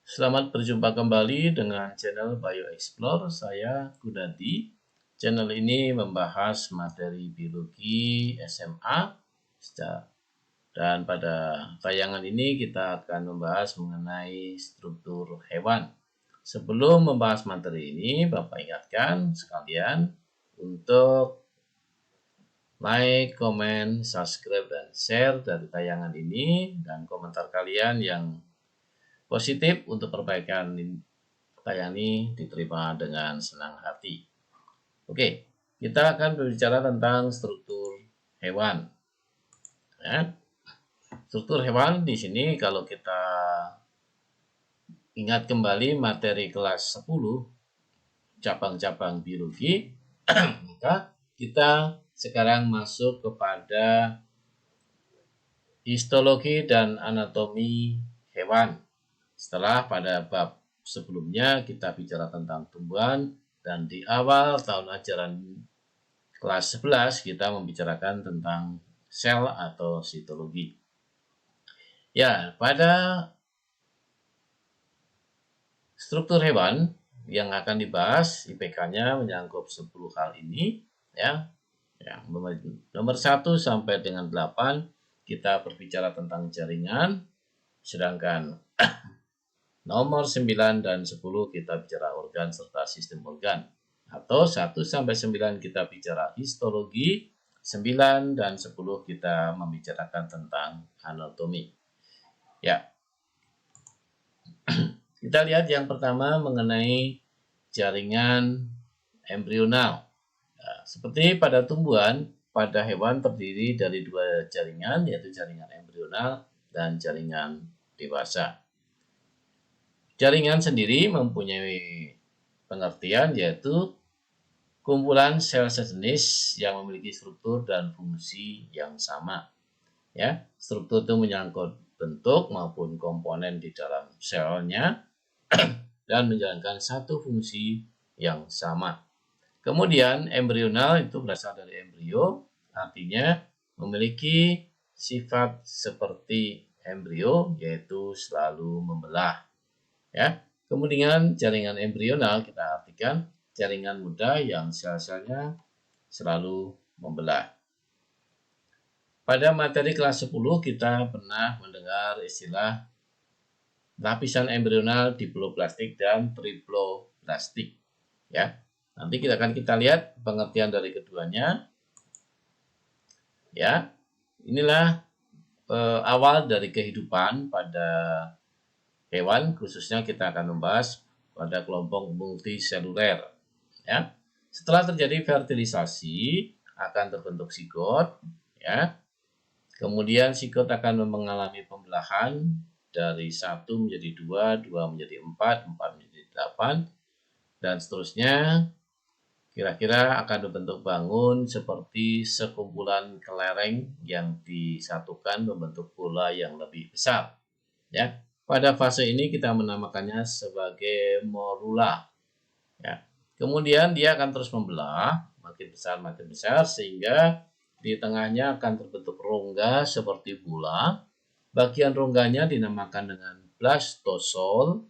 Selamat berjumpa kembali dengan channel BioExplore. Saya Gunadi. Channel ini membahas materi biologi SMA. Dan pada tayangan ini kita akan membahas mengenai struktur hewan. Sebelum membahas materi ini, Bapak ingatkan sekalian untuk like, comment, subscribe, dan share dari tayangan ini. Dan komentar kalian yang positif untuk perbaikan tayangan ini diterima dengan senang hati. Oke, kita akan berbicara tentang struktur hewan. Ya. Struktur hewan di sini kalau kita ingat kembali materi kelas 10 cabang-cabang biologi, maka kita sekarang masuk kepada histologi dan anatomi hewan. Setelah pada bab sebelumnya kita bicara tentang tumbuhan, dan di awal tahun ajaran kelas 11 kita membicarakan tentang sel atau sitologi. Ya, pada struktur hewan yang akan dibahas, IPK-nya menyangkut 10 hal ini. Ya, nomor 1 sampai dengan 8 kita berbicara tentang jaringan, sedangkan nomor 9 dan 10 kita bicara organ serta sistem organ. Atau 1 sampai 9 kita bicara histologi, 9 dan 10 kita membicarakan tentang anatomi. Ya. Kita lihat yang pertama mengenai jaringan embrional. Nah, seperti pada tumbuhan, pada hewan terdiri dari 2 jaringan, yaitu jaringan embrional dan jaringan dewasa. Jaringan sendiri mempunyai pengertian yaitu kumpulan sel sejenis yang memiliki struktur dan fungsi yang sama. Ya, struktur itu menyangkut bentuk maupun komponen di dalam selnya dan menjalankan satu fungsi yang sama. Kemudian embrional itu berasal dari embrio, artinya memiliki sifat seperti embrio, yaitu selalu membelah. Ya, kemudian jaringan embrional kita artikan jaringan muda yang sel-selnya selalu membelah. Pada materi kelas 10 kita pernah mendengar istilah lapisan embrional diploplastik dan triploplastik. Ya, nanti kita lihat pengertian dari keduanya. Ya, inilah awal dari kehidupan pada hewan, khususnya kita akan membahas pada kelompok multiseluler. Ya, setelah terjadi fertilisasi akan terbentuk zigot. Ya, kemudian zigot akan mengalami pembelahan dari 1 menjadi 2, 2 menjadi 4, 4 menjadi 8, dan seterusnya. Kira-kira akan terbentuk bangun seperti sekumpulan kelereng yang disatukan membentuk bola yang lebih besar. Ya, pada fase ini kita menamakannya sebagai morula. Ya, kemudian dia akan terus membelah makin besar sehingga di tengahnya akan terbentuk rongga seperti bola. Bagian rongganya dinamakan dengan blastosol.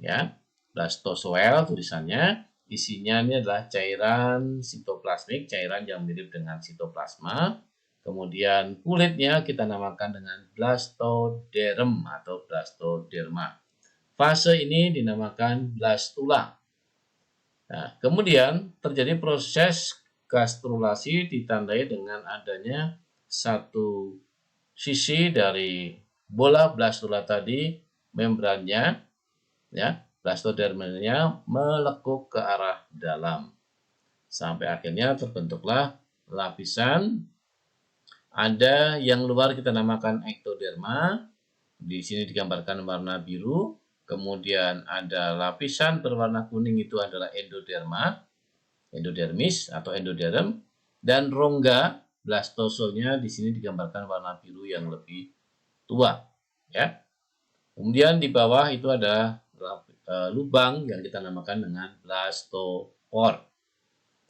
Ya, blastozoel tulisannya. Isinya ini adalah cairan sitoplasmik, cairan yang mirip dengan sitoplasma. Kemudian kulitnya kita namakan dengan blastoderm atau blastoderma. Fase ini dinamakan blastula. Nah, kemudian terjadi proses gastrulasi ditandai dengan adanya satu sisi dari bola blastula tadi, membrannya, ya, blastodermanya melekuk ke arah dalam. Sampai akhirnya terbentuklah lapisan. Ada yang luar kita namakan ektoderma. Di sini digambarkan warna biru. Kemudian ada lapisan berwarna kuning, itu adalah endoderma, endodermis atau endoderm, dan rongga blastosolnya di sini digambarkan warna biru yang lebih tua. Ya. Kemudian di bawah itu ada lubang yang kita namakan dengan blastopore.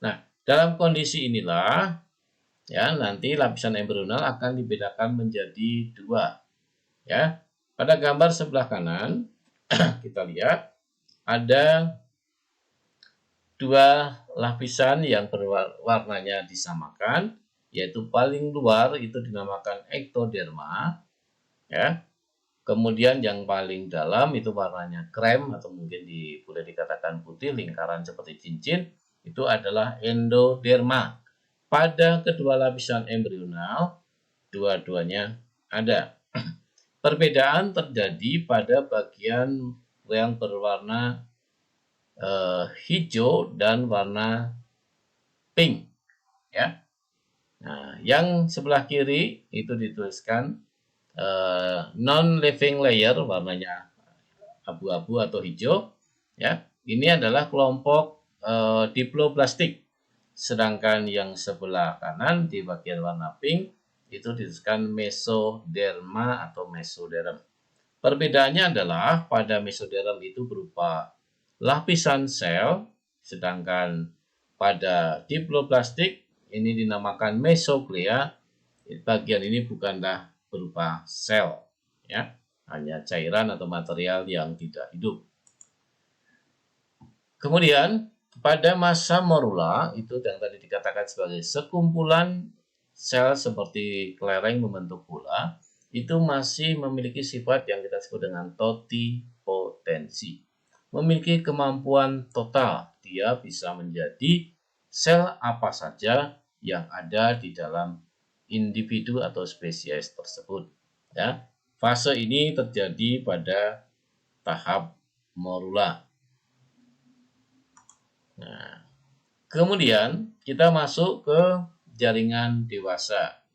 Nah, dalam kondisi inilah ya nanti lapisan embrional akan dibedakan menjadi 2. Ya, pada gambar sebelah kanan kita lihat ada dua lapisan yang warnanya disamakan, yaitu paling luar itu dinamakan ektoderma, ya. Kemudian yang paling dalam itu warnanya krem atau mungkin boleh dikatakan putih, lingkaran seperti cincin, itu adalah endoderma. Pada kedua lapisan embrional, dua-duanya ada. Perbedaan terjadi pada bagian yang berwarna hijau dan warna pink, ya. Nah, yang sebelah kiri itu dituliskan non-living layer, warnanya abu-abu atau hijau, ya. Ini adalah kelompok diploblastik. Sedangkan yang sebelah kanan di bagian warna pink itu dituliskan mesoderma atau mesoderm. Perbedaannya adalah pada mesoderm itu berupa lapisan sel, sedangkan pada diploblastik ini dinamakan mesoglea. Bagian ini bukanlah berupa sel, ya, hanya cairan atau material yang tidak hidup. Kemudian pada masa morula itu yang tadi dikatakan sebagai sekumpulan sel seperti kelereng membentuk bola, itu masih memiliki sifat yang kita sebut dengan totipotensi. Memiliki kemampuan total, dia bisa menjadi sel apa saja yang ada di dalam individu atau spesies tersebut. Ya, fase ini terjadi pada tahap morula. Nah, kemudian kita masuk ke jaringan dewasa.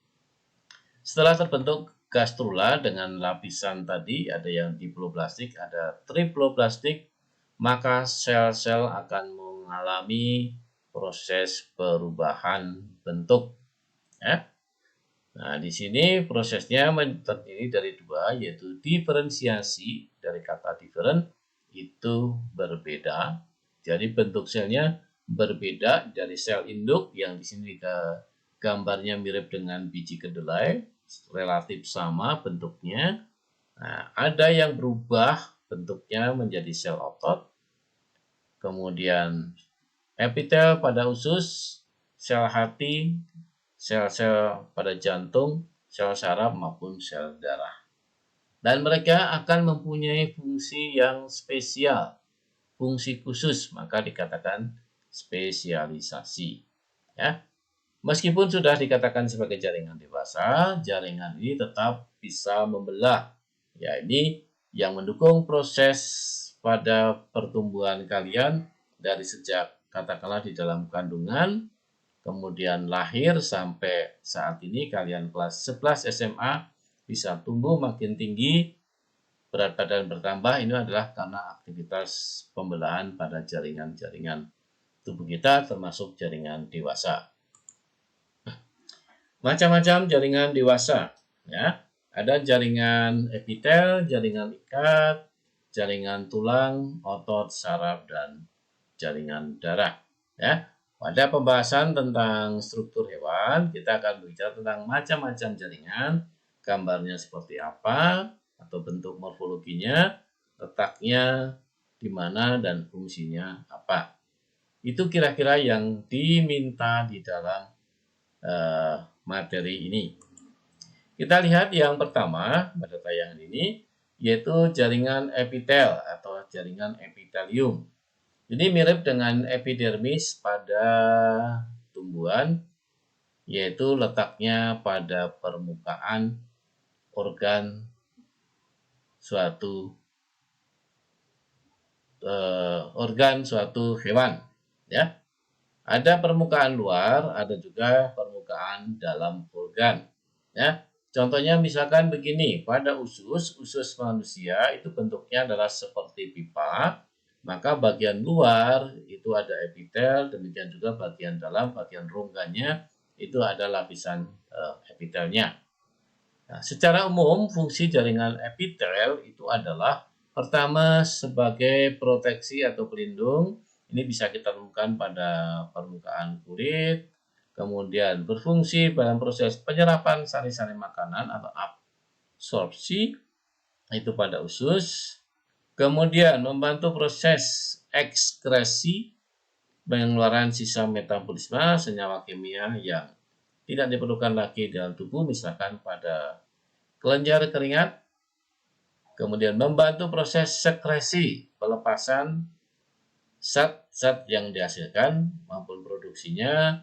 Setelah terbentuk gastrula dengan lapisan tadi, ada yang diploblastik, ada triploblastik, maka sel-sel akan mengalami proses perubahan bentuk. Ya. Nah, di sini prosesnya terdiri dari dua, yaitu diferensiasi, dari kata different, itu berbeda. Jadi bentuk selnya berbeda dari sel induk yang di sini gambarnya mirip dengan biji kedelai, relatif sama bentuknya. Nah, ada yang berubah bentuknya menjadi sel otot, kemudian epitel pada usus, sel hati, sel-sel pada jantung, sel saraf maupun sel darah. Dan mereka akan mempunyai fungsi yang spesial, fungsi khusus, maka dikatakan spesialisasi. Ya. Meskipun sudah dikatakan sebagai jaringan dewasa, jaringan ini tetap bisa membelah. Ya, ini yang mendukung proses pada pertumbuhan kalian dari sejak katakanlah di dalam kandungan, kemudian lahir sampai saat ini kalian kelas 11 SMA bisa tumbuh makin tinggi, berat badan bertambah. Ini adalah karena aktivitas pembelahan pada jaringan-jaringan tubuh kita termasuk jaringan dewasa. Macam-macam jaringan dewasa, ya. Ada jaringan epitel, jaringan ikat, jaringan tulang, otot, saraf, dan jaringan darah, ya. Pada pembahasan tentang struktur hewan, kita akan berbicara tentang macam-macam jaringan, gambarnya seperti apa, atau bentuk morfologinya, letaknya di mana, dan fungsinya apa. Itu kira-kira yang diminta di dalam materi ini. Kita lihat yang pertama pada tayangan ini, yaitu jaringan epitel atau jaringan epitelium. Ini mirip dengan epidermis pada tumbuhan, yaitu letaknya pada permukaan organ suatu hewan, ya. Ada permukaan luar, ada juga permukaan dalam organ, ya. Contohnya misalkan begini, pada usus manusia itu bentuknya adalah seperti pipa, maka bagian luar itu ada epitel, demikian juga bagian dalam, bagian rongganya itu ada lapisan epitelnya. Nah, secara umum fungsi jaringan epitel itu adalah pertama sebagai proteksi atau pelindung. Ini bisa kita temukan pada permukaan kulit, kemudian berfungsi dalam proses penyerapan sari-sari makanan atau absorpsi, itu pada usus. Kemudian membantu proses ekskresi, pengeluaran sisa metabolisme senyawa kimia yang tidak diperlukan lagi dalam tubuh, misalkan pada kelenjar keringat. Kemudian membantu proses sekresi, pelepasan zat-zat yang dihasilkan maupun produksinya,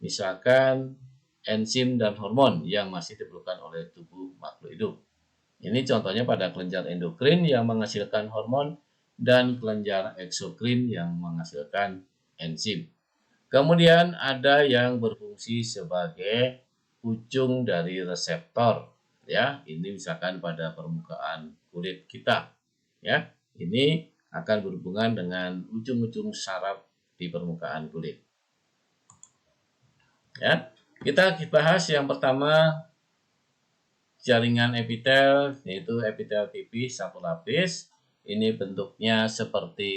misalkan enzim dan hormon yang masih diperlukan oleh tubuh makhluk hidup. Ini contohnya pada kelenjar endokrin yang menghasilkan hormon dan kelenjar eksokrin yang menghasilkan enzim. Kemudian ada yang berfungsi sebagai ujung dari reseptor, ya. Ini misalkan pada permukaan kulit kita, ya. Ini akan berhubungan dengan ujung-ujung saraf di permukaan kulit. Ya. Kita bahas yang pertama jaringan epitel, yaitu epitel tipis satu lapis. Ini bentuknya seperti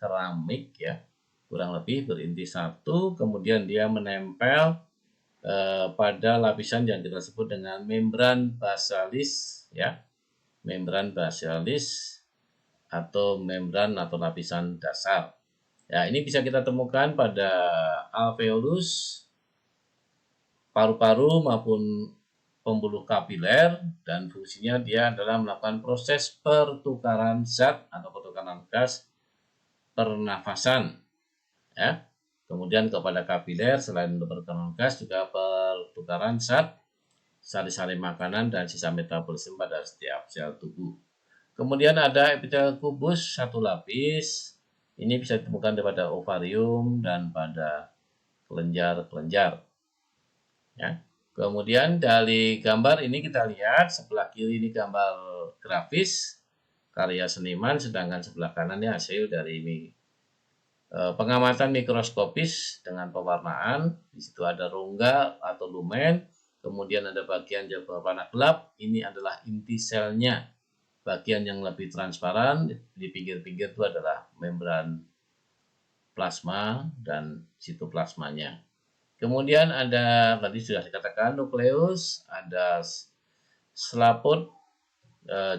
keramik, ya, kurang lebih berinti satu, kemudian dia menempel pada lapisan yang kita sebut dengan membran basalis, ya, membran basalis atau membran atau lapisan dasar. Ya, ini bisa kita temukan pada alveolus, paru-paru maupun pembuluh kapiler, dan fungsinya dia adalah melakukan proses pertukaran zat atau pertukaran gas pernafasan, ya. Kemudian kepada kapiler selain pertukaran gas juga pertukaran zat, sari-sari makanan dan sisa metabolisme pada setiap sel tubuh. Kemudian ada epitel kubus satu lapis. Ini bisa ditemukan pada ovarium dan pada kelenjar-kelenjar. Ya. Kemudian dari gambar ini kita lihat sebelah kiri ini gambar grafis karya seniman, sedangkan sebelah kanan ini hasil dari pengamatan mikroskopis dengan pewarnaan. Di situ ada rongga atau lumen, kemudian ada bagian yang berwarna gelap, ini adalah inti selnya. Bagian yang lebih transparan di pinggir-pinggir itu adalah membran plasma dan sitoplasmanya. Kemudian ada, tadi sudah dikatakan, nukleus, ada selaput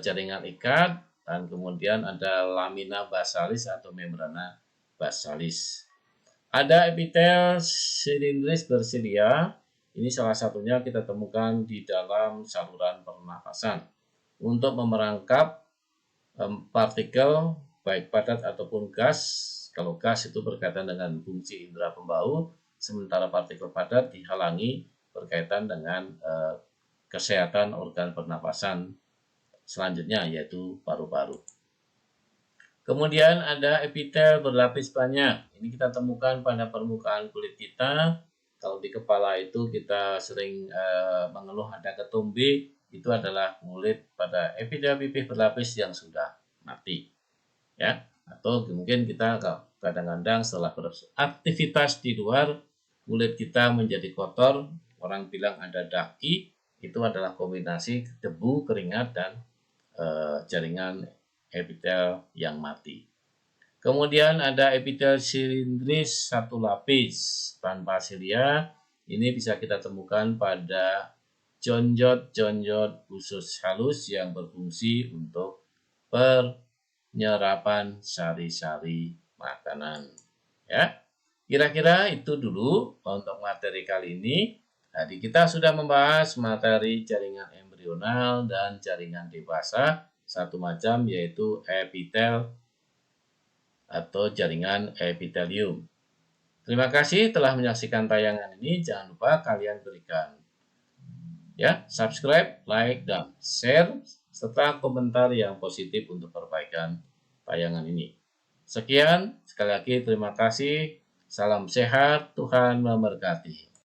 jaringan ikat, dan kemudian ada lamina basalis atau membrana basalis. Ada epitel silindris bersilia, ini salah satunya kita temukan di dalam saluran pernafasan untuk memerangkap partikel baik padat ataupun gas. Kalau gas itu berkaitan dengan fungsi indera pembau, sementara partikel padat dihalangi berkaitan dengan kesehatan organ pernapasan selanjutnya, yaitu paru-paru. Kemudian ada epitel berlapis banyak. Ini kita temukan pada permukaan kulit kita. Kalau di kepala itu kita sering mengeluh ada ketumbi, itu adalah kulit pada epitel pipih berlapis yang sudah mati. Ya, atau mungkin kita kadang-kadang setelah beraktivitas di luar, kulit kita menjadi kotor, orang bilang ada daki, itu adalah kombinasi debu, keringat, dan jaringan epitel yang mati. Kemudian ada epitel silindris satu lapis tanpa silia. Ini bisa kita temukan pada jonjot-jonjot usus halus yang berfungsi untuk penyerapan sari-sari makanan. Ya, kira-kira itu dulu untuk materi kali ini. Jadi kita sudah membahas materi jaringan embrional dan jaringan dewasa satu macam, yaitu epitel atau jaringan epitelium. Terima kasih telah menyaksikan tayangan ini. Jangan lupa kalian berikan subscribe, like, dan share, serta komentar yang positif untuk perbaikan tayangan ini. Sekian, sekali lagi terima kasih. Salam sehat, Tuhan memberkati.